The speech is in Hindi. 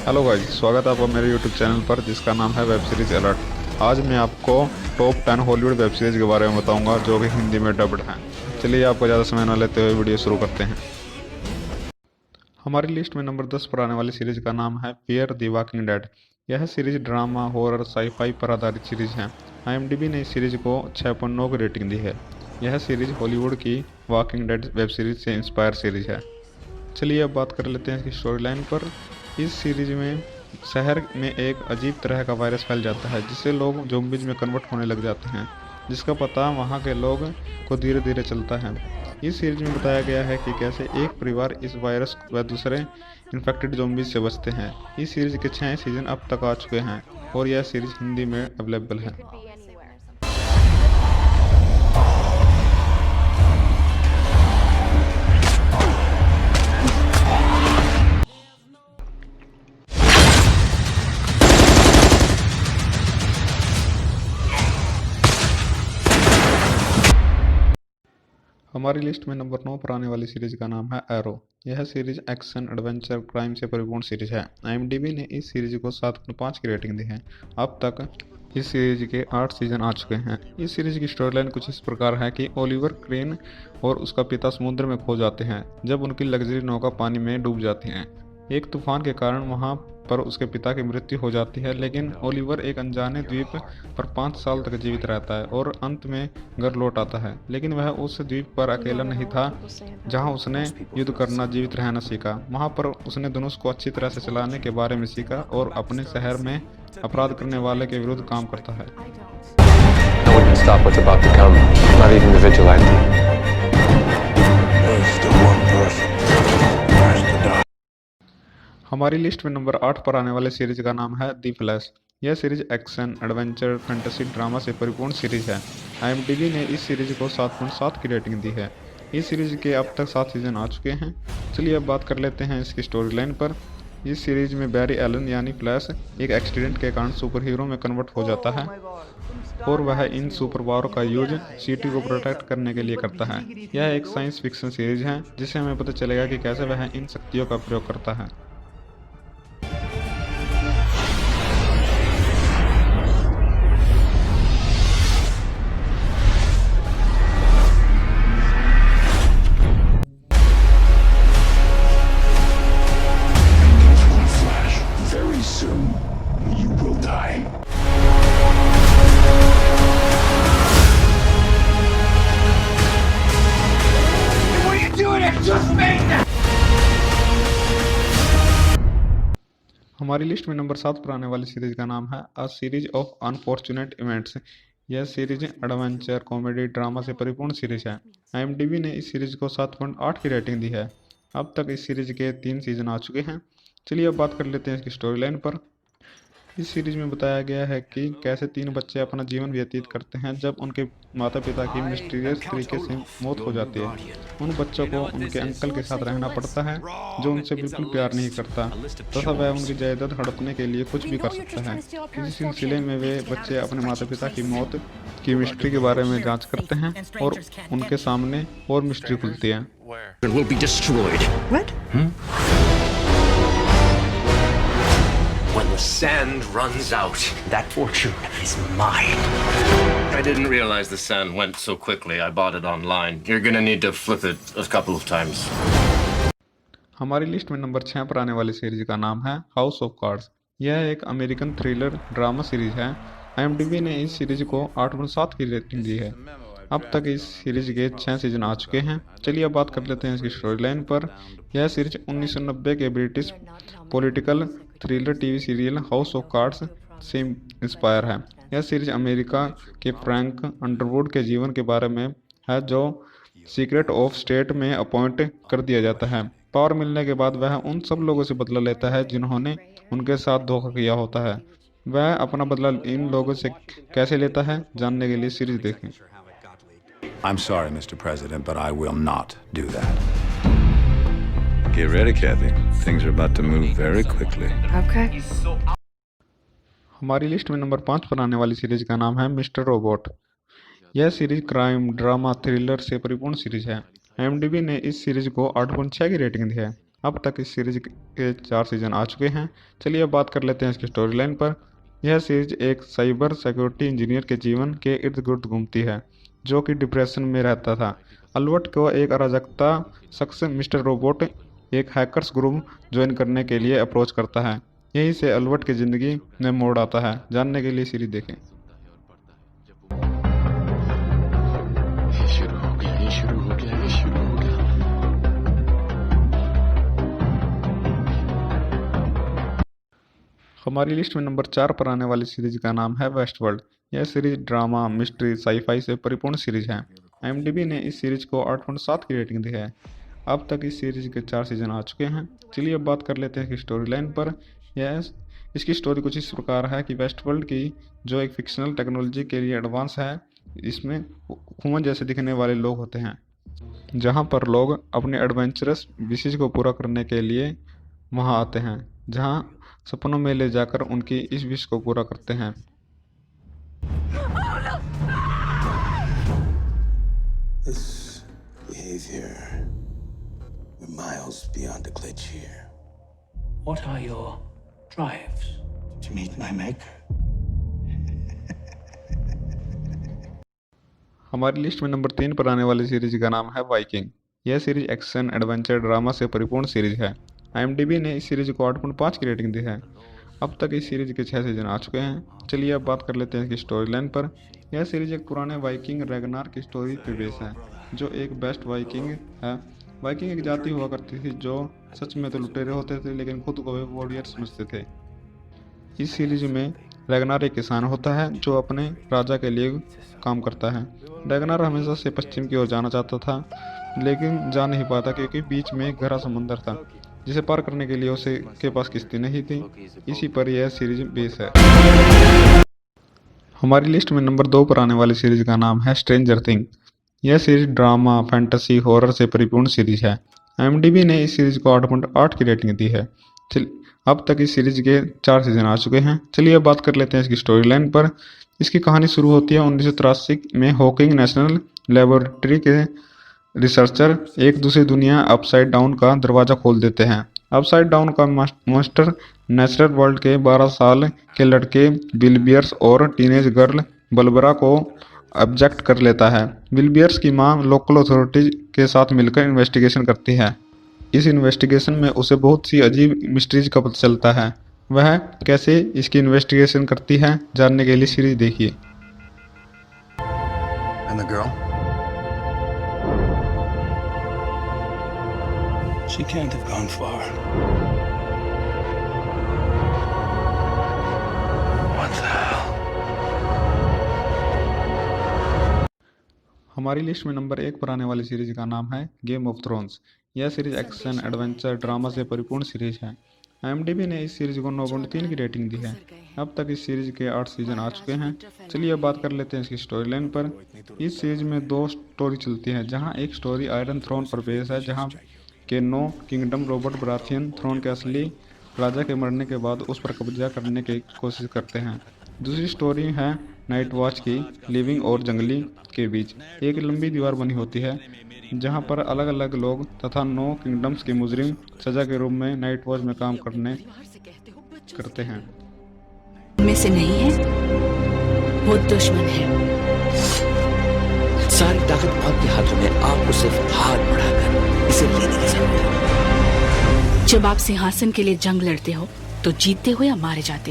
हेलो गाइस, स्वागत है आपका मेरे यूट्यूब चैनल पर जिसका नाम है वेब सीरीज अलर्ट। आज मैं आपको टॉप 10 हॉलीवुड वेब सीरीज के बारे में बताऊंगा जो कि हिंदी में डब्ड हैं। चलिए आपको ज़्यादा समय न लेते हुए वीडियो शुरू करते हैं। हमारी लिस्ट में नंबर 10 पर आने वाली सीरीज का नाम है फियर द वॉकिंग डेड। यह सीरीज ड्रामा, हॉरर, साईफाई पर आधारित सीरीज है। आईएमडीबी ने इस सीरीज को 6.9 की रेटिंग दी है। यह सीरीज हॉलीवुड की वॉकिंग डेड वेब सीरीज से इंस्पायर सीरीज है। चलिए अब बात कर लेते हैं इसकी स्टोरी लाइन पर। इस सीरीज में शहर में एक अजीब तरह का वायरस फैल जाता है जिससे लोग ज़ॉम्बीज में कन्वर्ट होने लग जाते हैं, जिसका पता वहाँ के लोग को धीरे धीरे चलता है। इस सीरीज में बताया गया है कि कैसे एक परिवार इस वायरस व दूसरे इन्फेक्टेड ज़ॉम्बीज से बचते हैं। इस सीरीज के 6 सीजन अब तक आ चुके हैं और यह सीरीज हिंदी में अवेलेबल है। हमारी लिस्ट में नंबर 9 पर आने वाली सीरीज का नाम है एरो। यह सीरीज एक्शन, एडवेंचर, क्राइम से परिपूर्ण सीरीज है। आईएमडीबी ने इस सीरीज को 7.5 की रेटिंग दी है। अब तक इस सीरीज के 8 सीजन आ चुके हैं। इस सीरीज की स्टोरी लाइन कुछ इस प्रकार है कि ओलिवर क्रेन और उसका पिता समुद्र में खो जाते हैं जब उनकी लग्जरी नौका पानी में डूब जाती है। एक तूफान के कारण वहां पर उसके पिता की मृत्यु हो जाती है, लेकिन ओलिवर एक अनजाने द्वीप पर 5 साल तक जीवित रहता है और अंत में घर लौट आता है। लेकिन वह उस द्वीप पर अकेला नहीं था जहां उसने युद्ध करना, जीवित रहना सीखा। वहां पर उसने धनुष को अच्छी तरह से चलाने के बारे में सीखा और अपने शहर में अपराध करने वाले के विरुद्ध काम करता है। No one can stop what's about to come, not even the vigilante. There's still one person who has to die. हमारी लिस्ट में नंबर 8 पर आने वाले सीरीज का नाम है दी फ्लैश। यह series action, adventure, fantasy, drama से परिपूर्ण सीरीज है। आईएमडीबी ने इस सीरीज को 7.7 की रेटिंग दी है। इस सीरीज के अब तक 7 सीजन आ चुके हैं। चलिए अब बात कर लेते हैं इसकी स्टोरी लाइन पर। इस सीरीज में बैरी एलन यानी फ्लैश एक एक्सीडेंट के कारण सुपर हीरो में कन्वर्ट हो जाता है और वह इन सुपर पावर का यूज सिटी को प्रोटेक्ट करने के लिए करता है। यह एक साइंस फिक्शन सीरीज है जिससे हमें पता चलेगा कि कैसे वह इन शक्तियों का प्रयोग करता है। Flash, very soon you will die. What are you doing? It's just me! हमारी लिस्ट में नंबर 7 पर आने वाली सीरीज का नाम है a series of unfortunate events. यह सीरीज एडवेंचर, कॉमेडी, ड्रामा से परिपूर्ण सीरीज है। आईएमडीबी ने इस सीरीज को 7.8 की रेटिंग दी है। अब तक इस सीरीज के 3 सीजन आ चुके हैं। चलिए अब बात कर लेते हैं इसकी स्टोरी लाइन पर। इस सीरीज में बताया गया है कि कैसे 3 बच्चे अपना जीवन व्यतीत करते हैं जब उनके माता पिता की मिस्टीरियस तरीके से मौत हो जाती है। उन बच्चों को उनके अंकल के साथ रहना पड़ता है जो उनसे बिल्कुल प्यार नहीं करता तथा वह उनकी जायदाद हड़पने के लिए कुछ भी कर सकता है। इसी सिलसिले में वे बच्चे अपने माता पिता की मौत की मिस्ट्री के बारे में जांच करते हैं और उनके सामने और मिस्ट्री खुलती है। It will be destroyed. What? When the sand runs out, that fortune is mine. I didn't realize the sand went so quickly. I bought it online. You're gonna need to flip it a couple of times. हमारी लिस्ट में नंबर 6 पर आने वाली सीरीज का नाम है हाउस ऑफ कार्ड्स। यह एक अमेरिकन थ्रिलर ड्रामा सीरीज है। आईएमडीबी ने इस सीरीज को 8.7 की रेटिंग दी है। अब तक इस सीरीज के 6 सीजन आ चुके हैं। चलिए अब बात कर लेते हैं इसकी स्टोरी लाइन पर। यह सीरीज 1990 के British political thriller TV serial house of cards से इंस्पायर है। यह सीरीज अमेरिका के फ्रैंक अंडरवुड के जीवन के बारे में है जो सीक्रेट ऑफ स्टेट में अपॉइंट कर दिया जाता है। पावर मिलने के बाद वह उन सब लोगों से बदला लेता है जिन्होंने उनके साथ धोखा किया होता है। वह अपना बदला इन लोगों से कैसे लेता है, जानने के लिए सीरीज देखें। I'm sorry, Mr. President, but I will not do that. Get ready, Kathy. Things are about to move very quickly. Okay. हमारी लिस्ट में नंबर 5 पर आने वाली सीरीज का नाम है मिस्टर रोबोट। यह सीरीज क्राइम, ड्रामा, थ्रिलर से परिपूर्ण सीरीज है। आईएमडीबी ने इस सीरीज को 8.6 की रेटिंग दी है। अब तक इस सीरीज के 4 सीजन आ चुके हैं। चलिए अब बात कर लेते हैं इसकी स्टोरी लाइन पर। यह सीरीज एक साइबर सिक्योरिटी इंजीनियर के जीवन के इर्द गिर्द घूमती है, जो कि डिप्रेशन में रहता था। अल्बर्ट को एक अराजकता शख्स मिस्टर रोबोट एक हैकर्स ग्रुप ज्वाइन करने के लिए अप्रोच करता है। यहीं से अल्बर्ट की ज़िंदगी में मोड़ आता है। जानने के लिए सीरीज देखें। ये शुरू हो गया, ये शुरू हो गया, ये शुरू हो गया। हमारी लिस्ट में नंबर 4 पर आने वाली सीरीज का नाम है वेस्टवर्ल्ड। यह सीरीज ड्रामा, मिस्ट्री, साई-फाई से परिपूर्ण सीरीज है। IMDb ने इस सीरीज को 8.7 की रेटिंग दी है। अब तक इस सीरीज के 4 सीजन आ चुके हैं। चलिए अब बात कर लेते हैं इसकी स्टोरी लाइन पर। यह इसकी स्टोरी कुछ इस प्रकार है कि वेस्टवर्ल्ड की जो एक फिक्शनल टेक्नोलॉजी के लिए एडवांस है, इसमें ह्यूमन जैसे दिखने वाले लोग होते हैं, जहां पर लोग अपने एडवेंचरस विशेष को पूरा करने के लिए वहां आते हैं, जहां सपनों में ले जाकर उनकी इस विश को पूरा करते हैं। This behavior, we're miles beyond a glitch here. What are your drives? To meet my maker. हमारी लिस्ट में नंबर 3 पर आने वाली सीरीज का नाम है वाइकिंग। यह सीरीज एक्शन, एडवेंचर, ड्रामा से परिपूर्ण सीरीज है। IMDb ने इस सीरीज को 8.5 की रेटिंग दी है। अब तक इस सीरीज के 6 सीजन आ चुके हैं। चलिए अब बात कर लेते हैं इसकी स्टोरी लाइन पर। यह सीरीज एक पुराने वाइकिंग रैगनार की स्टोरी पर बेस है, जो एक बेस्ट वाइकिंग है। वाइकिंग एक जाति हुआ करती थी जो सच में तो लुटेरे होते थे, लेकिन खुद को वे वॉरियर समझते थे। इस सीरीज में रैगनार एक किसान होता है जो अपने राजा के लिए काम करता है। रैगनार हमेशा से पश्चिम की ओर जाना चाहता था, लेकिन जा नहीं पाता क्योंकि बीच में एक गहरा समुद्र था, जिसे पार करने के लिए उसे के पास किश्ती नहीं थी। इसी पर यह सीरीज बेस है। हमारी लिस्ट में नंबर 2 पर आने वाली सीरीज का नाम है स्ट्रेंजर थिंग। यह सीरीज ड्रामा, फैंटेसी, हॉरर से परिपूर्ण सीरीज है। IMDb ने इस सीरीज को 8.8 की रेटिंग दी है। अब तक इस सीरीज के 4 सीजन आ चुके हैं। चलिए अब बात कर लेते हैं इसकी स्टोरी लाइन पर। इसकी कहानी शुरू होती है 1983 में। हॉकिंग नेशनल लेबोरेटरी के रिसर्चर एक दूसरी दुनिया अपसाइड डाउन का दरवाज़ा खोल देते हैं। अपसाइड डाउन का मास्टर नेचुरल वर्ल्ड के 12 साल के लड़के विलबियर्स और टीनेज गर्ल बलबरा को ऑब्जेक्ट कर लेता है। विलबियर्स की मां लोकल अथॉरिटीज के साथ मिलकर इन्वेस्टिगेशन करती है। इस इन्वेस्टिगेशन में उसे बहुत सी अजीब मिस्ट्रीज का पता चलता है। वह कैसे इसकी इन्वेस्टिगेशन करती है, जानने के लिए सीरीज देखिए। And the girl? She can't have gone far. What the hell? हमारी लिस्ट में नंबर 1 पर आने वाली सीरीज का नाम है गेम ऑफ थ्रोन्स। यह सीरीज एक्शन, एडवेंचर, ड्रामा से परिपूर्ण सीरीज है। IMDb ने इस सीरीज को 9.3 की रेटिंग दी है। अब तक इस सीरीज के 8 सीजन आ चुके हैं। चलिए अब बात कर लेते हैं इसकी स्टोरी लाइन पर। इस सीरीज में 2 स्टोरी चलती है, जहां एक स्टोरी आयरन थ्रोन पर बेस है, जहां के 9 किंगडम रॉबर्ट बराथियन थ्रोन के असली राजा के मरने के बाद उस पर कब्जा करने की कोशिश करते हैं। दूसरी स्टोरी है नाइट वॉच की, लिविंग और जंगली के बीच एक लंबी दीवार बनी होती है, जहां पर अलग अलग लोग तथा 9 किंगडम्स के मुजरिम सजा के रूप में नाइट वॉच में काम करते हैं। में से नहीं है, वो दुश्मन है। सारी ताकत आपके हाथों में, आपको सिर्फ हाथ बढ़ाकर इसे लेने की जरूरत है। जब आप सिंहासन के लिए जंग लड़ते हो तो जीतते हो या मारे जाते हो।